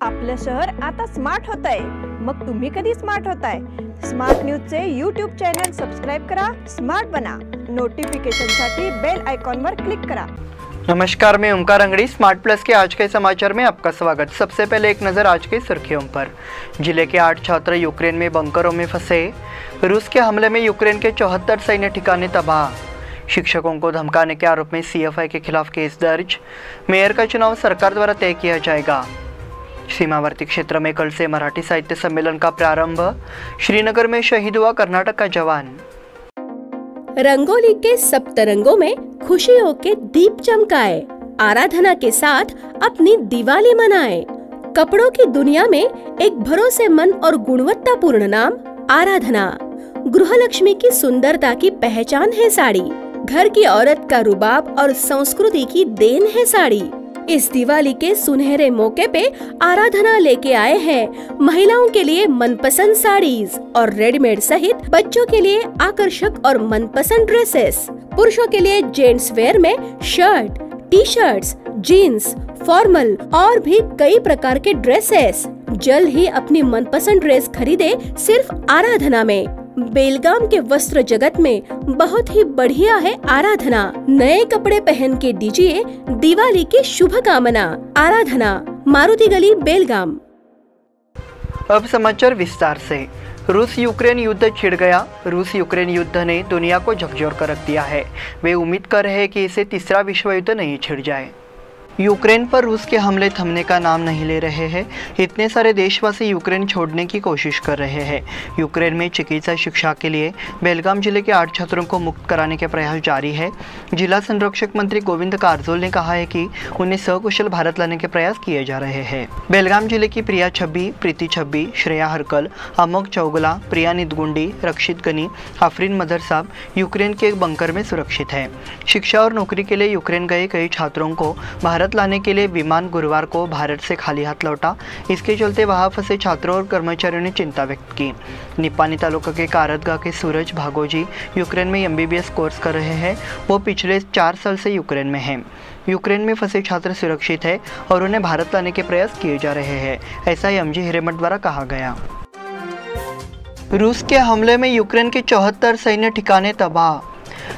आपलं शहर आता स्मार्ट होत आहे। मग तुम्ही कधी स्मार्ट होताय? स्मार्ट न्यूजचे यूट्यूब चॅनल सबस्क्राइब करा, स्मार्ट बना। नोटिफिकेशनसाठी बेल आइकॉन पर क्लिक करा। नमस्कार, मैं ओमकार अंगड़ी। स्मार्ट प्लस के आज के समाचार में आपका स्वागत। सबसे पहले एक नज़र आज की सुर्खियों पर। जिले के 8 छात्र यूक्रेन में बंकरों में फंसे। रूस के हमले में यूक्रेन के 74 सैन्य ठिकाने तबाह। शिक्षकों को धमकाने के आरोप में सीएफआई के खिलाफ केस दर्ज। मेयर का चुनाव सरकार द्वारा तय किया जाएगा। सीमावर्ती क्षेत्र में कल से मराठी साहित्य सम्मेलन का प्रारंभ। श्रीनगर में शहीद हुआ कर्नाटक का जवान। रंगोली के सप्तरंगों में खुशियों के दीप चमकाए, आराधना के साथ अपनी दिवाली मनाए। कपड़ों की दुनिया में एक भरोसेमंद और गुणवत्तापूर्ण नाम आराधना। गृहलक्ष्मी की सुंदरता की पहचान है साड़ी। घर की औरत का रुबाब और संस्कृति की देन है साड़ी। इस दिवाली के सुनहरे मौके पे आराधना लेके आए हैं महिलाओं के लिए मनपसंद साड़ीज और रेडीमेड सहित बच्चों के लिए आकर्षक और मनपसंद ड्रेसेस। पुरुषों के लिए जेंट्स वेयर में shirt, T shirts, jeans, formal और भी कई प्रकार के ड्रेसेस। जल्द ही अपनी मनपसंद ड्रेस खरीदे सिर्फ आराधना में। बेलगाम के वस्त्र जगत में बहुत ही बढ़िया है आराधना। नए कपड़े पहन के दीजिए दिवाली की शुभकामना। आराधना, मारुति गली, बेलगाम। अब समाचार विस्तार से। रूस यूक्रेन युद्ध छिड़ गया। रूस यूक्रेन युद्ध ने दुनिया को झकझोर कर रख दिया है। वे उम्मीद कर रहे हैं कि इसे तीसरा विश्व युद्ध नहीं छिड़ जाए। यूक्रेन पर रूस के हमले थमने का नाम नहीं ले रहे हैं। इतने सारे देशवासी यूक्रेन छोड़ने की कोशिश कर रहे हैं। यूक्रेन में चिकित्सा शिक्षा के लिए बेलगाम जिले के 8 छात्रों को मुक्त कराने के प्रयास जारी है। जिला संरक्षक मंत्री गोविंद कारजोल ने कहा है कि उन्हें सकुशल भारत लाने के प्रयास किए जा रहे हैं। बेलगाम जिले की प्रिया छब्बी, प्रीति छब्बी, श्रेया हरकल, अमोक चौगला, प्रिया निदगुंडी, रक्षित गनी, आफरीन मदर साहब यूक्रेन के एक बंकर में सुरक्षित है। शिक्षा और नौकरी के लिए यूक्रेन गए कई छात्रों को भारत लाने के लिए विमान गुरुवार को भारत से खाली हाथ लौटा। इसके चलते वहां फंसे छात्रों और कर्मचारियों ने चिंता व्यक्त की। निपानी तालुका के कारदगा के सूरज भागोजी यूक्रेन में एमबीबीएस कोर्स कर रहे हैं। वो पिछले 4 साल से यूक्रेन में हैं। यूक्रेन में फंसे छात्र सुरक्षित है और उन्हें भारत लाने के प्रयास किए जा रहे हैं, ऐसा एमजी हिरेमठ द्वारा कहा गया। रूस के हमले में यूक्रेन के 74 सैन्य ठिकाने तबाह।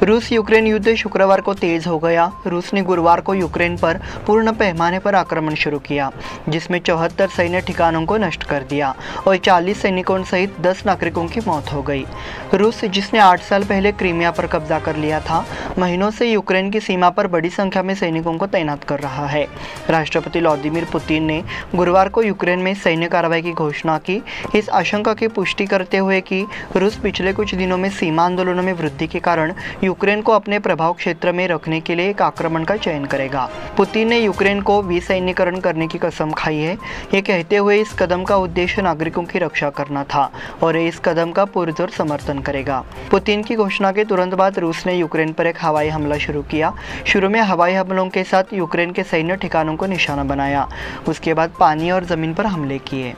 रूस यूक्रेन युद्ध शुक्रवार को तेज हो गया। रूस ने गुरुवार को यूक्रेन पर पूर्ण पैमाने पर आक्रमण शुरू किया, जिसमें 74 सैन्य ठिकानों को नष्ट कर दिया और 40 सैनिकों सहित 10 नागरिकों की मौत हो गई। रूस, जिसने 8 साल पहले क्रीमिया पर कब्जा कर लिया था, महीनों से यूक्रेन की सीमा पर बड़ी संख्या में सैनिकों को तैनात कर रहा है। राष्ट्रपति व्लादिमीर पुतिन ने गुरुवार को यूक्रेन में सैन्य कार्रवाई की घोषणा की, इस आशंका की पुष्टि करते हुए कि रूस पिछले कुछ दिनों में सीमा आंदोलनों में वृद्धि के कारण यूक्रेन को अपने प्रभाव क्षेत्र में रखने के लिए एक आक्रमण का चयन करेगा। पुतिन ने यूक्रेन को विसैन्यीकरण करने की कसम खाई है, ये कहते हुए इस कदम का उद्देश्य नागरिकों की रक्षा करना था और इस कदम का पुरजोर समर्थन करेगा। पुतिन की घोषणा के तुरंत बाद रूस ने यूक्रेन पर एक हवाई हमला शुरू किया। शुरू में हवाई हमलों के साथ यूक्रेन के सैन्य ठिकानों को निशाना बनाया, उसके बाद पानी और जमीन पर हमले किए।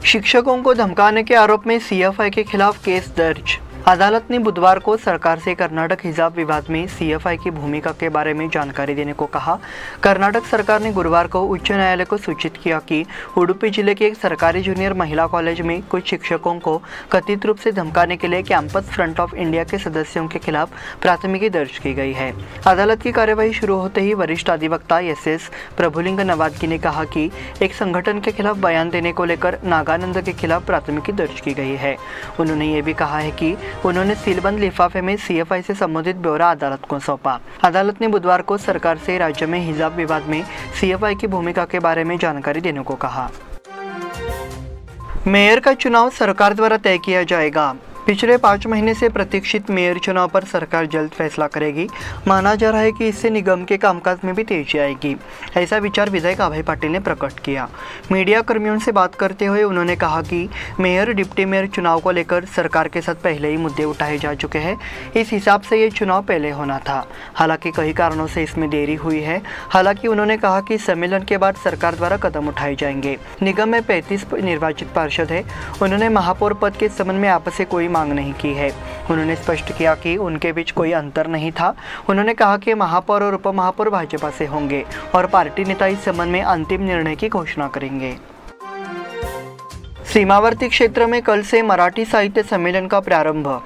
शिक्षकों को धमकाने के आरोप में सीएफआई के खिलाफ केस दर्ज। अदालत ने बुधवार को सरकार से कर्नाटक हिजाब विवाद में सीएफआई की भूमिका के बारे में जानकारी देने को कहा। कर्नाटक सरकार ने गुरुवार को उच्च न्यायालय को सूचित किया कि उडुपी जिले के एक सरकारी जूनियर महिला कॉलेज में कुछ शिक्षकों को कथित रूप से धमकाने के लिए कैंपस फ्रंट ऑफ इंडिया के सदस्यों के खिलाफ प्राथमिकी दर्ज की गई है। अदालत की कार्यवाही शुरू होते ही वरिष्ठ अधिवक्ता एसएस प्रभुलिंग नवादगी ने कहा कि एक संगठन के खिलाफ बयान देने को लेकर नागानंद के खिलाफ प्राथमिकी दर्ज की गई है। उन्होंने ये भी कहा है कि उन्होंने सीलबंद लिफाफे में सीएफआई से संबंधित ब्यौरा अदालत को सौंपा। अदालत ने बुधवार को सरकार से राज्य में हिजाब विवाद में सीएफआई की भूमिका के बारे में जानकारी देने को कहा। मेयर का चुनाव सरकार द्वारा तय किया जाएगा। पिछले 5 महीने से प्रतीक्षित मेयर चुनाव पर सरकार जल्द फैसला करेगी। माना जा रहा है कि इससे निगम के कामकाज में भी तेजी आएगी, ऐसा विचार विधायक अभय पाटिल ने प्रकट किया। मीडिया कर्मियों से बात करते हुए उन्होंने कहा कि मेयर डिप्टी मेयर चुनाव को लेकर सरकार के साथ पहले ही मुद्दे उठाए जा चुके हैं। इस हिसाब से ये चुनाव पहले होना था। हालांकि कई कारणों से इसमें देरी हुई है। हालांकि उन्होंने कहा कि सम्मेलन के बाद सरकार द्वारा कदम उठाए जाएंगे। निगम में 35 निर्वाचित पार्षद है। उन्होंने महापौर पद के संबंध में आपस से कोई मांग नहीं की है। उन्होंने स्पष्ट किया कि उनके बीच कोई अंतर नहीं था। उन्होंने कहा कि महापौर और उपमहापौर भाजपा से होंगे और पार्टी नेता इस संबंध में अंतिम निर्णय की घोषणा करेंगे। सीमावर्ती क्षेत्र में कल से मराठी साहित्य सम्मेलन का प्रारंभ।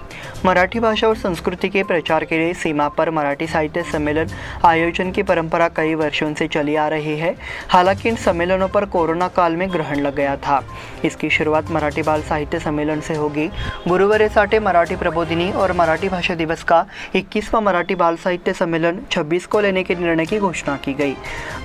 मराठी भाषा और संस्कृति के प्रचार के लिए सीमा पर मराठी साहित्य सम्मेलन आयोजन की परंपरा कई वर्षों से चली आ रही है। हालांकि इन सम्मेलनों पर कोरोना काल में ग्रहण लग गया था। इसकी शुरुआत मराठी बाल साहित्य सम्मेलन से होगी। गुरुवार साठे मराठी प्रबोधिनी और मराठी भाषा दिवस का 21वां मराठी बाल साहित्य सम्मेलन 26 को लेने के निर्णय की घोषणा की गई।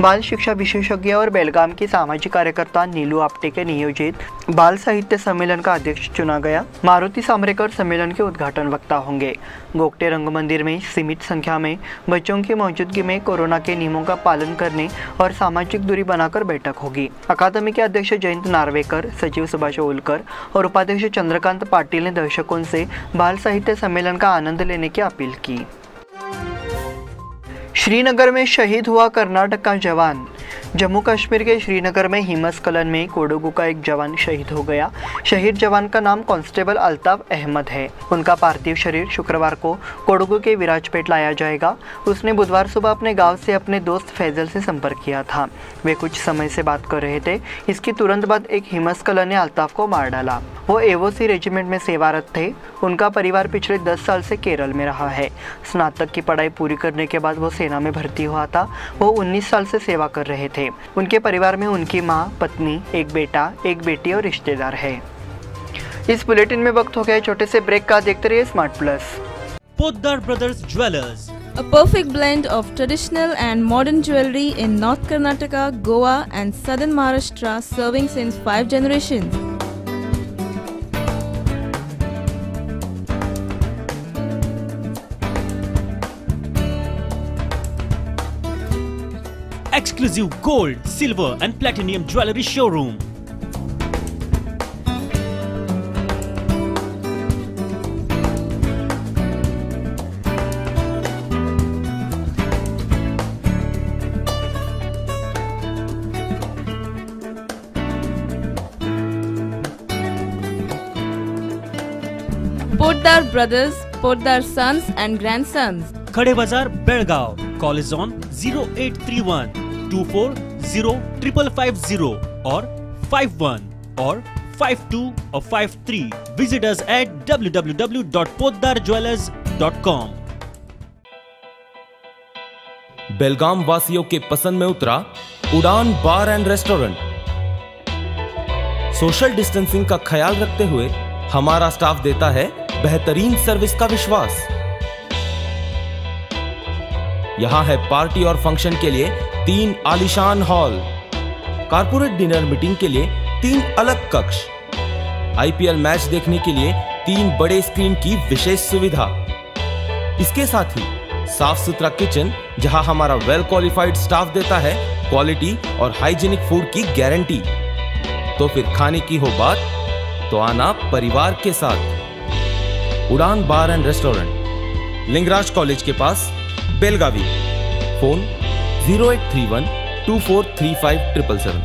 बाल शिक्षा विशेषज्ञ और बेलगाम की सामाजिक कार्यकर्ता नीलू आपटे के नियोजित बाल साहित्य सम्मेलन का अध्यक्ष चुना गया। मारुति सांबरेकर सम्मेलन के उद्घाटन वक्ता होंगे। गोगटे रंग मंदिर में सीमित संख्या में बच्चों की मौजूदगी में कोरोना के नियमों का पालन करने और सामाजिक दूरी बनाकर बैठक होगी। अकादमी के अध्यक्ष जयंत नार्वेकर, सचिव सुभाष ओलकर और उपाध्यक्ष चंद्रकांत पाटिल ने दर्शकों से बाल साहित्य सम्मेलन का आनंद लेने की अपील की। श्रीनगर में शहीद हुआ कर्नाटक का जवान। जम्मू कश्मीर के श्रीनगर में हिमस्खलन में कोडगू का एक जवान शहीद हो गया। शहीद जवान का नाम कांस्टेबल अल्ताफ अहमद है। उनका पार्थिव शरीर शुक्रवार को कोडगू के विराजपेट लाया जाएगा। उसने बुधवार सुबह अपने गांव से अपने दोस्त फैजल से संपर्क किया था। वे कुछ समय से बात कर रहे थे। इसके तुरंत बाद एक हिमस्खलन ने अल्ताफ को मार डाला। वो एवोसी रेजिमेंट में सेवारत थे। उनका परिवार पिछले 10 साल से केरल में रहा है। स्नातक की पढ़ाई पूरी करने के बाद वो सेना में भर्ती हुआ था। वो 19 साल से सेवा कर रहे थे। उनके परिवार में उनकी माँ, पत्नी, एक बेटा, एक बेटी और रिश्तेदार है। इस बुलेटिन में वक्त हो गया छोटे से ब्रेक का। देखते रहिए smart plus. Poddar Brothers Jewelers, a perfect blend of traditional and modern jewelry in North Karnataka, Goa and southern Maharashtra, serving since 5 generations. exclusive gold, silver and platinum jewelry showroom. Poddar Brothers, Poddar Sons and Grandsons. Khade Bazar, Belgaum. Call is on 0831 240 5550 or 51 or 52 or 53. Visit us at www.poddarjewelers.com. बेलगाम वासियों के पसंद में उतरा उड़ान बार and restaurant. Social distancing का ख्याल रखते हुए हमारा स्टाफ देता है बेहतरीन सर्विस का विश्वास। यहां है पार्टी और फंक्शन के लिए 3 आलीशान हॉल, कारपोरेट डिनर मीटिंग के लिए 3 अलग कक्ष, आईपीएल मैच देखने के लिए 3 बड़े स्क्रीन की विशेष सुविधा। इसके साथ ही साफ सुथरा किचन जहां हमारा वेल क्वालिफाइड स्टाफ देता है क्वालिटी और हाइजीनिक फूड की गारंटी। तो फिर खाने की हो बात तो आना परिवार के साथ। उड़ान बार एंड रेस्टोरेंट, लिंगराज कॉलेज के पास, बेलगावी। फोन 0831 243577।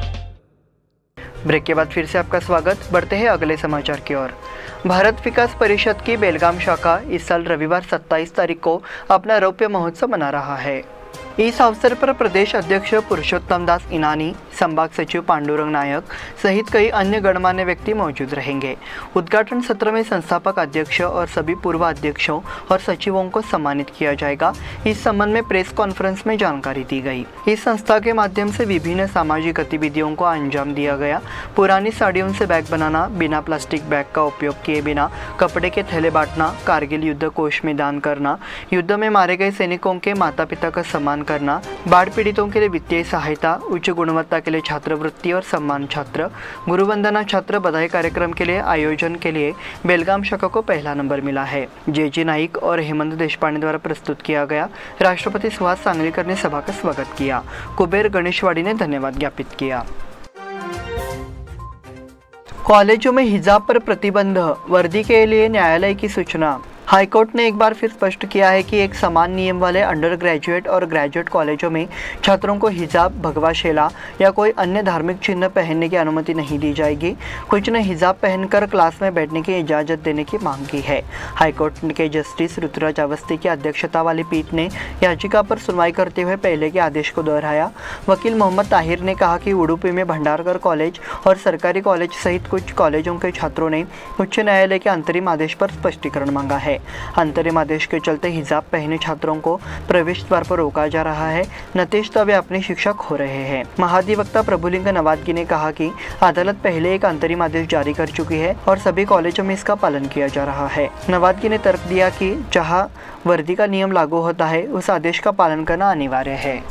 ब्रेक के बाद फिर से आपका स्वागत। बढ़ते हैं अगले समाचार की ओर। भारत विकास परिषद की बेलगाम शाखा इस साल रविवार 27 तारीख को अपना रौप्य महोत्सव मना रहा है। इस अवसर पर प्रदेश अध्यक्ष पुरुषोत्तम दास इनानी, संभाग सचिव पांडुरंग नायक सहित कई अन्य गणमान्य व्यक्ति मौजूद रहेंगे। उद्घाटन सत्र में संस्थापक अध्यक्ष और सभी पूर्व अध्यक्षों और सचिवों को सम्मानित किया जाएगा। इस संबंध में प्रेस कॉन्फ्रेंस में जानकारी दी गई। इस संस्था के माध्यम से विभिन्न सामाजिक गतिविधियों को अंजाम दिया गया। पुरानी साड़ियों से बैग बनाना, बिना प्लास्टिक बैग का उपयोग किए बिना कपड़े के थैले बांटना, कारगिल युद्ध कोष में दान करना, युद्ध में मारे गए सैनिकों के माता पिता का सम्मान करना, बाढ़ पीड़ितों के लिए वित्तीय सहायता, उच्च गुणवत्ता के लिए छात्रवृत्ति और सम्मान छात्र, गुरुवंदना छात्र बधाई कार्यक्रम के लिए आयोजन के लिए बेलगाम शाखा को पहला नंबर मिला है। जे नाइक और हेमंत देशपांडे द्वारा प्रस्तुत किया गया। राष्ट्रपति सुहास सांगलीकर ने सभा का स्वागत किया। कुबेर गणेशवाड़ी ने धन्यवाद ज्ञापित किया। कॉलेजों में हिजाब पर प्रतिबंध, वर्दी के लिए न्यायालय की सूचना। हाईकोर्ट ने एक बार फिर स्पष्ट किया है कि एक समान नियम वाले अंडर ग्रेजुएट और ग्रेजुएट कॉलेजों में छात्रों को हिजाब, भगवा शेला या कोई अन्य धार्मिक चिन्ह पहनने की अनुमति नहीं दी जाएगी। कुछ ने हिजाब पहनकर क्लास में बैठने की इजाज़त देने की मांग की है। हाईकोर्ट के जस्टिस ऋतुराज अवस्थी की अध्यक्षता वाली पीठ ने याचिका पर सुनवाई करते हुए पहले के आदेश को दोहराया। वकील मोहम्मद ताहिर ने कहा कि उडुपी में भंडारकर कॉलेज और सरकारी कॉलेज सहित कुछ कॉलेजों के छात्रों ने उच्च न्यायालय के अंतरिम आदेश पर स्पष्टीकरण मांगा है। अंतरिम आदेश के चलते हिजाब पहने छात्रों को प्रवेश द्वार पर रोका जा रहा है, नतीजतः वे अपनी शिक्षा खो रहे हैं। महाधिवक्ता प्रभुलिंग नवादगी ने कहा कि अदालत पहले एक अंतरिम आदेश जारी कर चुकी है और सभी कॉलेजों में इसका पालन किया जा रहा है। नवादगी ने तर्क दिया कि जहां वर्दी का नियम लागू होता है, उस आदेश का पालन करना अनिवार्य है।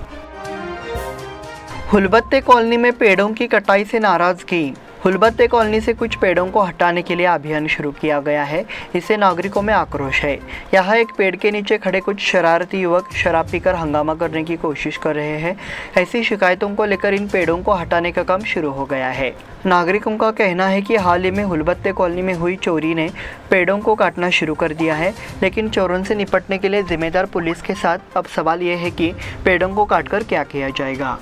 हुलबत्ते कॉलोनी में पेड़ों की कटाई से नाराजगी। हुलबत्ते कॉलोनी से कुछ पेड़ों को हटाने के लिए अभियान शुरू किया गया है। इससे नागरिकों में आक्रोश है। यहाँ एक पेड़ के नीचे खड़े कुछ शरारती युवक शराब पीकर हंगामा करने की कोशिश कर रहे हैं। ऐसी शिकायतों को लेकर इन पेड़ों को हटाने का काम शुरू हो गया है। नागरिकों का कहना है कि हाल ही में हुलबत्ते कॉलोनी में हुई चोरी ने पेड़ों को काटना शुरू कर दिया है, लेकिन चोरों से निपटने के लिए जिम्मेदार पुलिस के साथ अब सवाल यह है कि पेड़ों को काटकर क्या किया जाएगा।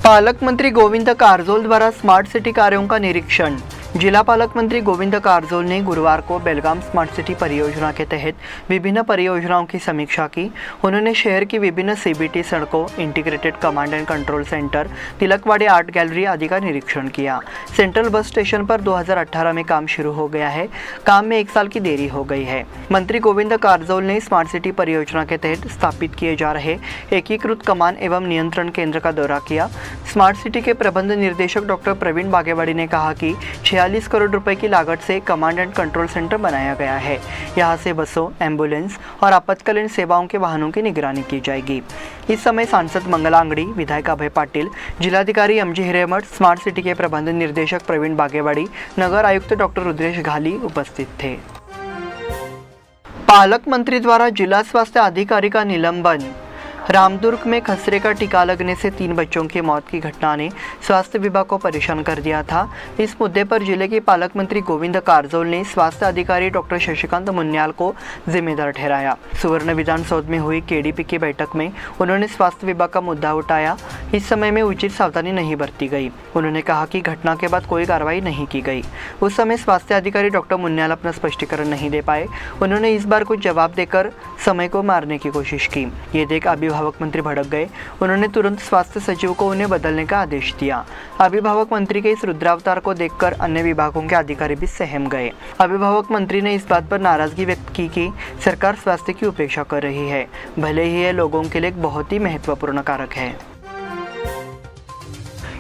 पालक मंत्री गोविंद कारजोल द्वारा स्मार्ट सिटी कार्यों का निरीक्षण। जिला पालक मंत्री गोविंद कारजोल ने गुरुवार को बेलगाम स्मार्ट सिटी परियोजना के तहत विभिन्न परियोजनाओं की समीक्षा की। उन्होंने शहर की विभिन्न सीबीटी सड़कों, integrated command and control centre, Tilakwadi art gallery आदि का निरीक्षण किया। सेंट्रल बस स्टेशन पर 2018 में काम शुरू हो गया है। काम में 1 साल की देरी हो गई है। मंत्री गोविंद कारजोल ने स्मार्ट सिटी परियोजना के तहत स्थापित किए जा रहे एकीकृत कमान एवं नियंत्रण केंद्र का दौरा किया। स्मार्ट सिटी के प्रबंध निर्देशक डॉक्टर प्रवीण बागेवाड़ी ने कहा कि 46 करोड़ रुपए की लागत से कमांड एंड कंट्रोल सेंटर बनाया गया है। यहां से बसों, एम्बुलेंस और आपातकालीन सेवाओं के वाहनों की निगरानी की जाएगी। इस समय सांसद मंगला अंगड़ी, विधायक अभय पाटिल, जिलाधिकारी एमजी हिरेमठ, स्मार्ट सिटी के प्रबंध निर्देशक प्रवीण बागेवाड़ी, नगर आयुक्त डॉक्टर रुद्रेश घाली उपस्थित थे। पालक मंत्री द्वारा जिला स्वास्थ्य अधिकारी का निलंबन। रामदुर्ग में खसरे का टीका लगने से 3 बच्चों की मौत की घटना ने स्वास्थ्य विभाग को परेशान कर दिया था। इस मुद्दे पर जिले के पालक मंत्री गोविंद कारजोल ने स्वास्थ्य अधिकारी डॉक्टर शशिकांत मुन्याल को जिम्मेदार ठहराया। सुवर्ण विधानसौध में हुई केडीपी की बैठक में उन्होंने स्वास्थ्य विभाग का मुद्दा उठाया। इस समय में उचित सावधानी नहीं बरती गई। उन्होंने कहा कि घटना के बाद कोई कार्रवाई नहीं की गई। उस समय स्वास्थ्य अधिकारी डॉक्टर मुन्याल अपना स्पष्टीकरण नहीं दे पाए। उन्होंने इस बार कुछ जवाब देकर समय को मारने की कोशिश की। ये देख अभिभावक मंत्री भड़क गए। उन्होंने तुरंत स्वास्थ्य सचिव को उन्हें बदलने का आदेश दिया। अभिभावक मंत्री के इस रुद्रावतार को देखकर अन्य विभागों के अधिकारी भी सहम गए। अभिभावक मंत्री ने इस बात पर नाराजगी व्यक्त की कि सरकार स्वास्थ्य की उपेक्षा कर रही है, भले ही यह लोगों के लिए एक बहुत ही महत्वपूर्ण कारक है।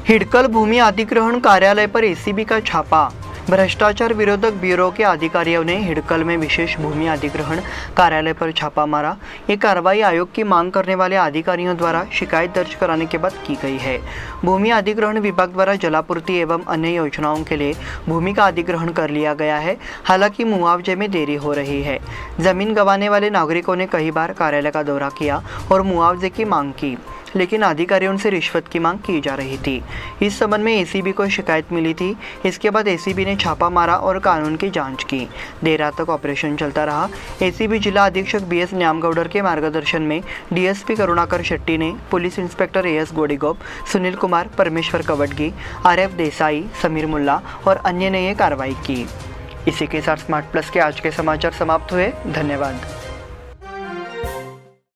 हिडकल भूमि अधिग्रहण कार्यालय पर एसीबी का छापा। भ्रष्टाचार विरोधक ब्यूरो के अधिकारियों ने हिडकल में विशेष भूमि अधिग्रहण कार्यालय पर छापा मारा। ये कार्रवाई आयोग की मांग करने वाले अधिकारियों द्वारा शिकायत दर्ज कराने के बाद की गई है। भूमि अधिग्रहण विभाग द्वारा जलापूर्ति एवं अन्य योजनाओं के लिए भूमि का अधिग्रहण कर लिया गया है। हालांकि मुआवजे में देरी हो रही है। जमीन गंवाने वाले नागरिकों ने कई बार कार्यालय का दौरा किया और मुआवजे की मांग की, लेकिन अधिकारियों से रिश्वत की मांग की जा रही थी। इस संबंध में एसीबी को शिकायत मिली थी। इसके बाद एसीबी ने छापा मारा और कानून की जांच की। देर रात तक ऑपरेशन चलता रहा। एसीबी जिला अधीक्षक बीएस न्यामगौडर के मार्गदर्शन में डीएसपी करुणाकर शेट्टी ने police inspector AS Godigop, Sunil Kumar, Parameshwar Kavatagi, RF Desai, Samir Mulla और अन्य ने ये कार्रवाई की। इसी के साथ स्मार्ट प्लस के आज के समाचार समाप्त हुए। धन्यवाद।